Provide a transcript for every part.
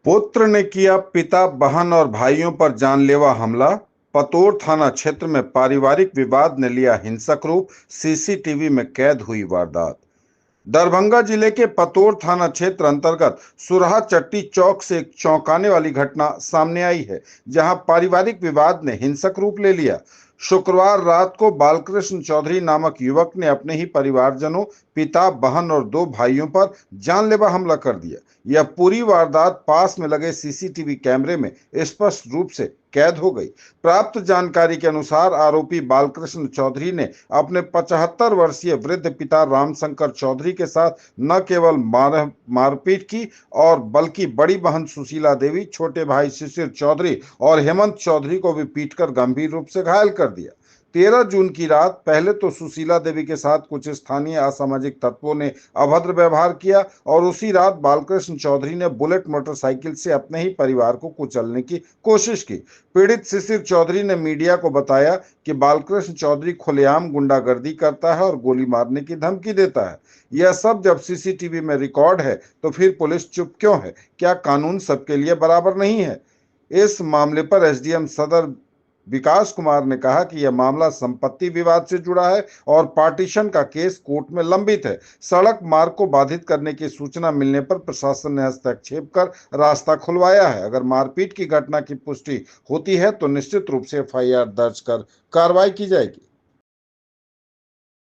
पुत्र ने किया पिता, बहन और भाइयों पर जानलेवा हमला। पतोर थाना क्षेत्र में पारिवारिक विवाद ने लिया हिंसक रूप। सीसीटीवी में कैद हुई वारदात। दरभंगा जिले के पतोर थाना क्षेत्र अंतर्गत सुरहा चट्टी चौक से एक चौंकाने वाली घटना सामने आई है, जहां पारिवारिक विवाद ने हिंसक रूप ले लिया। शुक्रवार रात को बालकृष्ण चौधरी नामक युवक ने अपने ही परिवारजनों, पिता, बहन और 2 भाइयों पर जानलेवा हमला कर दिया। यह पूरी वारदात पास में लगे सीसीटीवी कैमरे में स्पष्ट रूप से कैद हो गई। प्राप्त जानकारी के अनुसार आरोपी बालकृष्ण चौधरी ने अपने 75 वर्षीय वृद्ध पिता रामशंकर चौधरी के साथ न केवल मारपीट की और बल्कि बड़ी बहन सुशीला देवी, छोटे भाई शिशिर चौधरी और हेमंत चौधरी को भी पीटकर गंभीर रूप से घायल कर दिया। 13 जून की रात पहले तो सुशीला देवी के साथ कुछ स्थानीय असामाजिक तत्वों ने अभद्र व्यवहार किया और उसी रात बालकृष्ण चौधरी ने बुलेट मोटरसाइकिल से अपने ही परिवार को कुचलने की कोशिश की। पीड़ित शिशिर चौधरी ने मीडिया को बताया कि बालकृष्ण चौधरी खुलेआम गुंडागर्दी करता है और गोली मारने की धमकी देता है। यह सब जब सीसीटीवी में रिकॉर्ड है तो फिर पुलिस चुप क्यों है? क्या कानून सबके लिए बराबर नहीं है? इस मामले पर एसडीएम सदर विकास कुमार ने कहा कि यह मामला संपत्ति विवाद से जुड़ा है और पार्टीशन का केस कोर्ट में लंबित है। सड़क मार्ग को बाधित करने की सूचना मिलने पर प्रशासन ने हस्तक्षेप कर रास्ता खुलवाया है। अगर मारपीट की घटना की पुष्टि होती है तो निश्चित रूप से एफआईआर दर्ज कर कार्रवाई की जाएगी।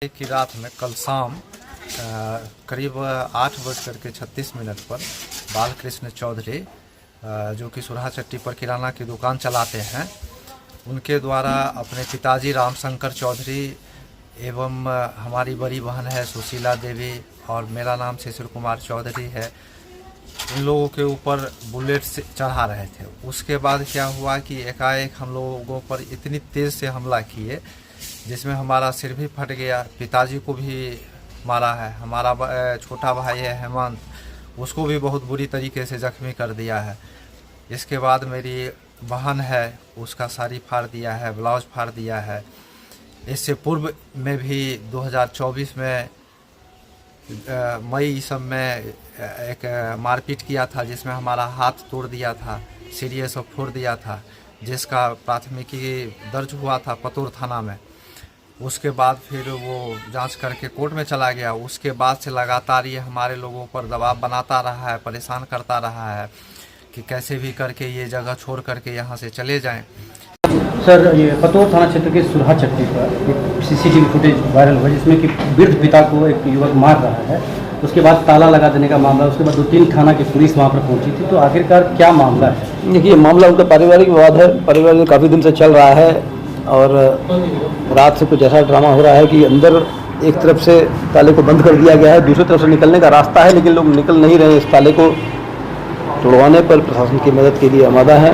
की रात में कल शाम करीब 8:36 पर बालकृष्ण चौधरी जो कि सुरहा चट्टी पर किराना की दुकान चलाते हैं, उनके द्वारा अपने पिताजी रामशंकर चौधरी एवं हमारी बड़ी बहन है सुशीला देवी और मेरा नाम शिशिर कुमार चौधरी है, इन लोगों के ऊपर बुलेट से चढ़ा रहे थे। उसके बाद क्या हुआ कि एकाएक हम लोगों पर इतनी तेज़ से हमला किए जिसमें हमारा सिर भी फट गया, पिताजी को भी मारा है। हमारा छोटा भाई है हेमंत, उसको भी बहुत बुरी तरीके से जख्मी कर दिया है। इसके बाद मेरी बहन है, उसका साड़ी फाड़ दिया है, ब्लाउज फाड़ दिया है। इससे पूर्व में भी 2024 में मई सब में एक मारपीट किया था जिसमें हमारा हाथ तोड़ दिया था, सीढ़ी सब फोड़ दिया था, जिसका प्राथमिकी दर्ज हुआ था पतोर थाना में। उसके बाद फिर वो जांच करके कोर्ट में चला गया। उसके बाद से लगातार ये हमारे लोगों पर दबाव बनाता रहा है, परेशान करता रहा है कि कैसे भी करके ये जगह छोड़ करके यहाँ से चले जाएं। सर, ये पतोर थाना क्षेत्र के सुरहा चट्टी पर एक सीसीटीवी फुटेज वायरल हुआ जिसमें कि वृद्ध पिता को एक युवक मार रहा है। उसके बाद ताला लगा देने का मामला, उसके बाद 2-3 थाना की पुलिस वहाँ पर पहुँची थी। तो आखिरकार क्या मामला है? देखिए, मामला उनका पारिवारिक विवाद है। परिवार में काफ़ी दिन से चल रहा है और रात से कुछ ऐसा ड्रामा हो रहा है कि अंदर एक तरफ से ताले को बंद कर दिया गया है, दूसरी तरफ से निकलने का रास्ता है, लेकिन लोग निकल नहीं रहे। इस ताले को तोड़वाने पर प्रशासन की मदद के लिए आमादा है,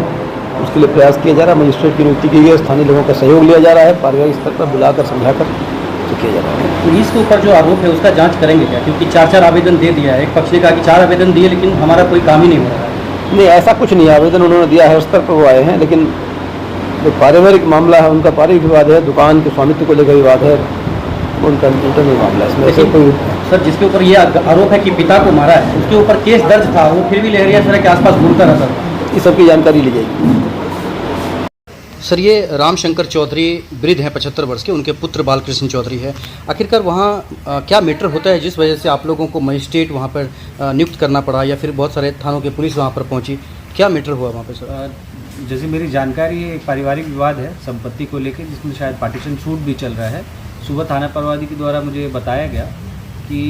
उसके लिए प्रयास किया जा रहा है। मजिस्ट्रेट की नियुक्ति की गई है, स्थानीय लोगों का सहयोग लिया जा रहा है, पारिवारिक स्तर पर बुलाकर समझाकर तो किया जा रहा है। पुलिस के ऊपर जो आरोप है उसका जांच करेंगे क्या? क्योंकि 4 आवेदन दे दिया है। एक पक्ष ने कहा कि 4 आवेदन दिए लेकिन हमारा कोई काम ही नहीं हो रहा है। नहीं, ऐसा कुछ नहीं। आवेदन उन्होंने दिया है, उस स्तर पर वो आए हैं, लेकिन जो पारिवारिक मामला है उनका पारिवारिक विवाद है, दुकान के स्वामित्व को लेकर विवाद है, उनका इंटरनल मामला है। इसमें ऐसे कोई सर, जिसके ऊपर ये आरोप है कि पिता को मारा है, उसके ऊपर केस दर्ज था, वो फिर भी लहरियासराय के आसपास घूमता रहता था। इस सबकी जानकारी ली जाएगी। सर, ये रामशंकर चौधरी वृद्ध हैं, 75 वर्ष के, उनके पुत्र बालकृष्ण चौधरी है। आखिरकार वहाँ क्या मैटर होता है जिस वजह से आप लोगों को मजिस्ट्रेट वहाँ पर नियुक्त करना पड़ा या फिर बहुत सारे थानों की पुलिस वहाँ पर पहुँची? क्या मैटर हुआ वहाँ पर सर? जैसे मेरी जानकारी है, एक पारिवारिक विवाद है संपत्ति को लेकर, जिसमें शायद पार्टीशन छूट भी चल रहा है। सुबह थाना प्रभारी के द्वारा मुझे बताया गया कि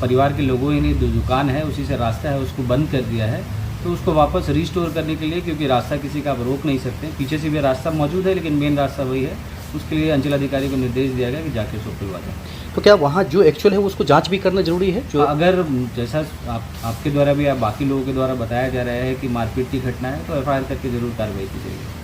परिवार के लोगों ने जो दुकान है उसी से रास्ता है उसको बंद कर दिया है, तो उसको वापस रिस्टोर करने के लिए, क्योंकि रास्ता किसी का आप रोक नहीं सकते, पीछे से भी रास्ता मौजूद है लेकिन मेन रास्ता वही है, उसके लिए अंचल अधिकारी को निर्देश दिया गया कि जाके उसको खुलवा दें। तो क्या वहाँ जो एक्चुअल है उसको जांच भी करना जरूरी है? जो अगर जैसा आपके द्वारा भी या बाकी लोगों के द्वारा बताया जा रहा है कि मारपीट की घटना है तो एफआईआर करके जरूर कार्रवाई की जाएगी।